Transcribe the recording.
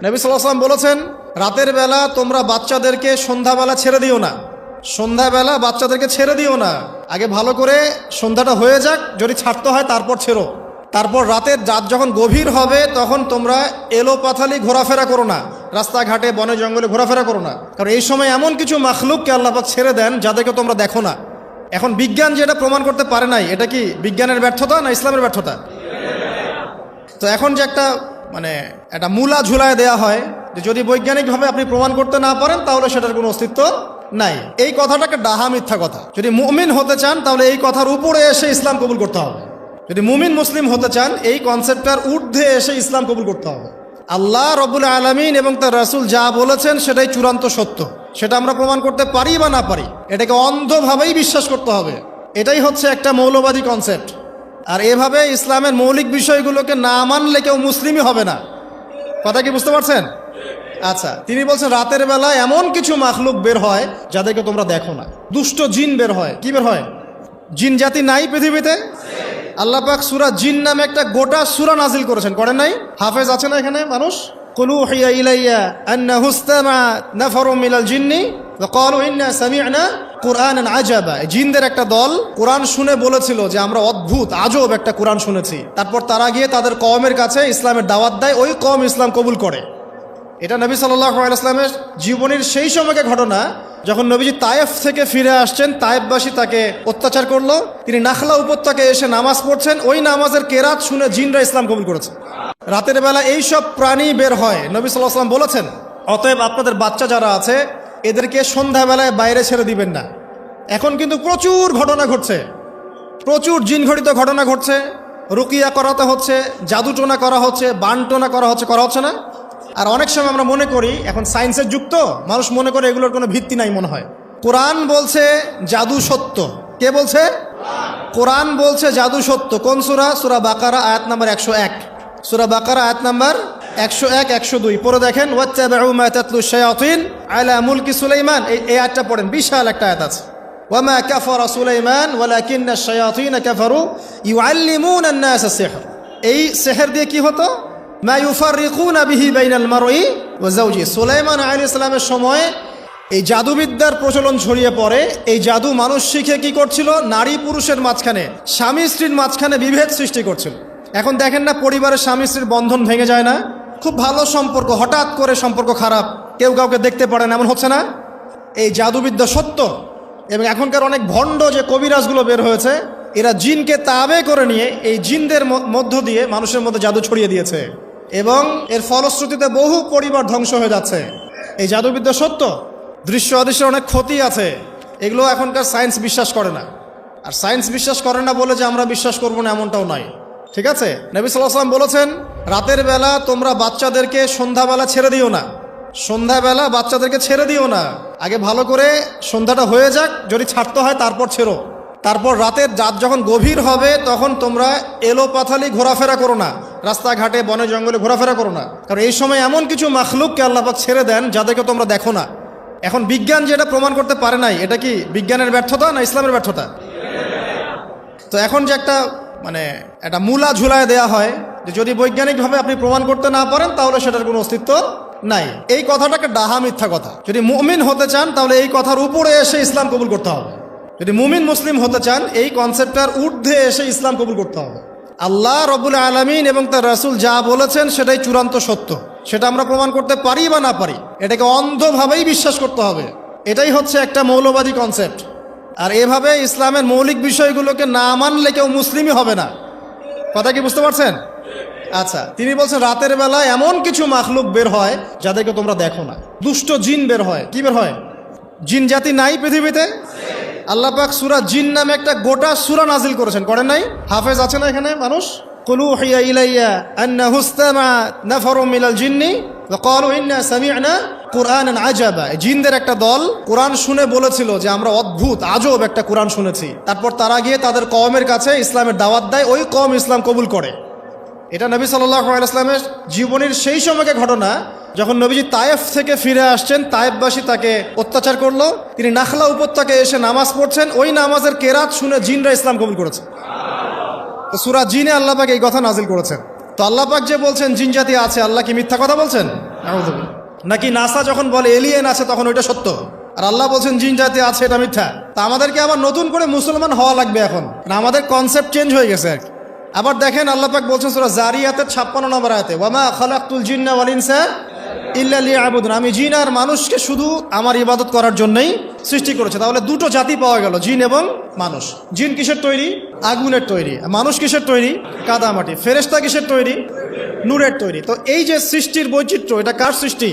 নবী সাল্লাল্লাহু আলাইহি ওয়াসাল্লাম বলেছেন, রাতের বেলা তোমরা বাচ্চাদেরকে সন্ধ্যাবেলা ছেড়ে দিও না। সন্ধ্যাবেলা বাচ্চাদেরকে ছেড়ে দিও না, আগে ভালো করে সন্ধ্যাটা হয়ে যাক, যদি ছাড়তে হয় তারপর ছেড়ো। তারপর রাতের রাত যখন গভীর হবে তখন তোমরা এলোপাথালি ঘোরাফেরা করো না, রাস্তাঘাটে বনে জঙ্গলে ঘোরাফেরা করো না, কারণ এই সময় এমন কিছু মাখলুককে আল্লাহ পাক ছেড়ে দেন যাদেরকে তোমরা দেখো না। এখন বিজ্ঞান যেটা প্রমাণ করতে পারে নাই, এটা কি বিজ্ঞানের ব্যর্থতা না ইসলামের ব্যর্থতা? তো এখন যে একটা মূলা ঝুলায় দেয়া হয় যে যদি বৈজ্ঞানিকভাবে আপনি প্রমাণ করতে না পারেন তাহলে সেটার কোনো অস্তিত্ব নাই, এই কথাটাকে ডাহা মিথ্যা কথা। যদি মুমিন হতে চান তাহলে এই কথার উপরে এসে ইসলাম কবুল করতে হবে। যদি মুমিন মুসলিম হতে চান এই কনসেপ্টটার ঊর্ধ্বে এসে ইসলাম কবুল করতে হবে। আল্লাহ রব্বুল আলামিন এবং তার রাসূল যা বলেছেন সেটাই চূড়ান্ত সত্য, সেটা আমরা প্রমাণ করতে পারি বা না পারি, এটাকে অন্ধভাবেই বিশ্বাস করতে হবে। এটাই হচ্ছে একটা মৌলবাদী কনসেপ্ট। আর এভাবে ইসলামের মৌলিক বিষয়গুলোকে না মানলে কেউ মুসলিমই হবে না। কথা কি বুঝতে পারছেন? আচ্ছা, তিনি বলছেন রাতের বেলা এমন কিছু মাখলুক বের হয় যাদেরকে তোমরা দেখো না। দুষ্ট জিন বের হয়। কি বের হয়? জিন জাতি নাই পৃথিবীতে? আল্লাহ পাক সূরা জিন নামে একটা গোটা সূরা নাজিল করেছেন, করেন নাই? হাফেজ আছে না এখানে মানুষ? কুল উহিয়া ইলাইয়া আন্নাহু ইসতামা নাফারুম মিনাল জিন্নি ওয়া ক্বালু ইন্না সামি'না কুরআনান আজাবা। জিনদের একটা দল কোরআন শুনে বলেছিল যে আমরা অদ্ভুত আজব একটা কোরআন শুনেছি। তারপর তারা গিয়ে তাদের কওমের কাছে ইসলামের দাওয়াত দেয়, ওই কওম ইসলাম কবুল করে। এটা নবী সাল্লাল্লাহু আলাইহি ওয়াসাল্লামের জীবনের সেই সময়কে ঘটনা যখন নবীজি তায়েফ থেকে ফিরে আসছেন। তায়েফবাসী তাকে অত্যাচার করলো, তিনি নাখলা উপত্যকায় এসে নামাজ পড়ছেন, ওই নামাজের কেরাত শুনে জিনরা ইসলাম কবুল করেছে। রাতের বেলা এইসব প্রাণী বের হয়, নবী সাল্লাল্লাহু আলাইহি ওয়াসাল্লাম বলেছেন, অতএব আপনাদের বাচ্চা যারা আছে এদেরকে সন্ধ্যাবেলায় বাইরে ছেড়ে দিবেন না। এখন কিন্তু প্রচুর ঘটনা ঘটছে, প্রচুর জিন ঘটিত ঘটনা ঘটছে, রুকিয়া করাতে হচ্ছে, জাদুটোনা করা হচ্ছে, বানটোনা করা হচ্ছে না? আর অনেক সময় আমরা মনে করি, এখন সায়েন্সের যুগ তো, মানুষ মনে করে এগুলোর কোনো ভিত্তি নাই মনে হয়। কোরআন বলছে জাদু সত্য। কে বলছে? কোরআন বলছে জাদু সত্য। কোন সূরা? সূরা বাকারা আয়াত নাম্বার 101। সূরা বাকারা আয়াত নাম্বার 101, 102 পড়ে দেখেন। ওয়াত্তাবিউ মা তাতলু শায়াতিন আলা মুলকি সুলাইমান, এই আয়াতটা পড়েন, বিশাল একটা আয়াত আছে। ওয়ামা কাফারা সুলাইমান ওয়ালাকিন্না শায়াতিন কাফারু ইউআল্লিমুনা আন-নাস আস-সিহর। এই সিহর দিয়ে কি হতো? মা ইউফাররিকুনা বিহি বাইনাল মারই ওয়া যাওজি। সুলাইমান আলাইহিস সালামের সময় এই জাদুবিদ্যার প্রচলন ছড়িয়ে পড়ে। এই জাদু মানুষ শিখে কি করছিল? নারী পুরুষের মাঝখানে, স্বামী স্ত্রীর মাঝখানে বিভেদ সৃষ্টি করছিল। এখন দেখেন না, পরিবারের স্বামী স্ত্রীর বন্ধন ভেঙে যায় না? খুব ভালো সম্পর্ক, হঠাৎ করে সম্পর্ক খারাপ, কেউ কাউকে দেখতে পারে না, এমন হচ্ছে না? এই জাদুবিদ্যা সত্য। এবং এখনকার অনেক ভণ্ড যে কবিরাজগুলো বের হয়েছে, এরা জিনকে তাবে করে নিয়ে এই জিনদের মধ্য দিয়ে মানুষের মধ্যে জাদু ছড়িয়ে দিয়েছে এবং এর ফলশ্রুতিতে বহু পরিবার ধ্বংস হয়ে যাচ্ছে। এই জাদুবিদ্যা সত্য। দৃশ্য অদৃশ্যের অনেক ক্ষতি আছে, এগুলো এখনকার সায়েন্স বিশ্বাস করে না। আর সায়েন্স বিশ্বাস করে না বলে যে আমরা বিশ্বাস করবো না এমনটাও নয়, ঠিক আছে? নবী সাল্লাল্লাহু আলাইহি ওয়াসাল্লাম বলেছেন, রাতের বেলা তোমরা বাচ্চাদেরকে সন্ধ্যাবেলা ছেড়ে দিও না। সন্ধ্যাবেলা বাচ্চাদেরকে ছেড়ে দিও না, আগে ভালো করে সন্ধ্যাটা হয়ে যাক, যদি ছাড়তে হয় তারপর ছেড়ো। তারপর রাতের রাত যখন গভীর হবে তখন তোমরা এলোপাথালি ঘোরাফেরা করো না, রাস্তাঘাটে বনে জঙ্গলে ঘোরাফেরা করো না, কারণ এই সময় এমন কিছু মাখলুককে আল্লাহ পাক ছেড়ে দেন যাদেরকে তোমরা দেখো না। এখন বিজ্ঞান যেটা প্রমাণ করতে পারে নাই, এটা কি বিজ্ঞানের ব্যর্থতা না ইসলামের ব্যর্থতা? তো এখন যে একটা মূলা ঝুলায় দেয়া হয় যে যদি বৈজ্ঞানিকভাবে আপনি প্রমাণ করতে না পারেন তাহলে সেটার কোনো অস্তিত্ব নাই, এই কথাটাকে ডাহা মিথ্যা কথা। যদি মুমিন হতে চান তাহলে এই কথার উপরে এসে ইসলাম কবুল করতে হবে। যদি মুমিন মুসলিম হতে চান এই কনসেপ্টটার ঊর্ধ্বে এসে ইসলাম কবুল করতে হবে। আল্লাহ রব্বুল আলামিন এবং তার রাসূল যা বলেছেন সেটাই চূড়ান্ত সত্য, সেটা আমরা প্রমাণ করতে পারি বা না পারি, এটাকে অন্ধভাবেই বিশ্বাস করতে হবে। এটাই হচ্ছে একটা মৌলবাদী কনসেপ্ট। আর এভাবে ইসলামের মৌলিক বিষয়গুলোকে না মানলে কেউ মুসলিমই হবে না। কথা কি বুঝতে পারছেন? আচ্ছা, তিনি বলছেন রাতের বেলা এমন কিছু মাখলুক বের হয় যাদেরকে তোমরা দেখো না। দুষ্ট জিন বের হয়। কি বের হয়? জিন জাতি নাই পৃথিবীতে? আল্লাহ পাক সূরা জিন নামে একটা গোটা সূরা নাজিল করেছেন, করেন নাই? হাফেজ আছে না এখানে মানুষ? কুল উহিয়া ইলাইয়া আন্নাহু ইসতামা নাফারুম মিনাল জিন্নি ওয়া ক্বালু ইন্না সামি'না কুরআনান আজাবা। জিনদের একটা দল কোরআন শুনে বলেছিল যে আমরা অদ্ভুত আজব একটা কোরআন শুনেছি। তারপর তারা গিয়ে তাদের কওমের কাছে ইসলামের দাওয়াত দেয়, ওই কওম ইসলাম কবুল করে। এটা নবী সাল্লাল্লাহু আলাইহি ওয়াসাল্লামের জীবনের সেই সময়কে ঘটনা যখন নবীজি তায়েফ থেকে ফিরে আসছেন। তায়েফবাসী তাকে অত্যাচার করলো, তিনি নাখলা উপত্যকায় এসে নামাজ পড়ছেন, ওই নামাজের কেরাত শুনে জিনরা ইসলাম কবুল করেছে। তো সূরা জিনে আল্লাহ পাক এই কথা নাজিল করেছেন। তো আল্লাহ পাক যে বলছেন জিন জাতি আছে, আল্লাহ কি মিথ্যা কথা বলছেন? নাউযুবিল্লাহ। নাকি নাসা যখন বলে এলিয়েন আছে তখন ওইটা সত্য, আর আল্লাহ বলছেন জিন জাতি আছে এটা মিথ্যা। তা আমাদেরকে আবার নতুন করে মুসলমান হওয়া লাগবে এখন, না আমাদের কনসেপ্ট চেঞ্জ হয়ে গেছে আর কি। আবার দেখেন আল্লাহ পাক বলছেন সূরা জারিয়াতের 56 নম্বর আয়াতে, ওয়ামা খালাকতুল জিন্না ওয়াল ইনসা ইল্লা লিয়াবুদুন, আমি জিন আর মানুষকে শুধু আমার ইবাদত করার জন্যই সৃষ্টি করেছে। তাহলে দুটো জাতি পাওয়া গেল, জিন এবং মানুষ। জিন কিসের তৈরি? আগুনের তৈরি। মানুষ কিসের তৈরি? কাদামাটি। ফেরেশতা কিসের তৈরি? নূরের তৈরি। তো এই যে সৃষ্টির বৈচিত্র্য, এটা কার সৃষ্টি?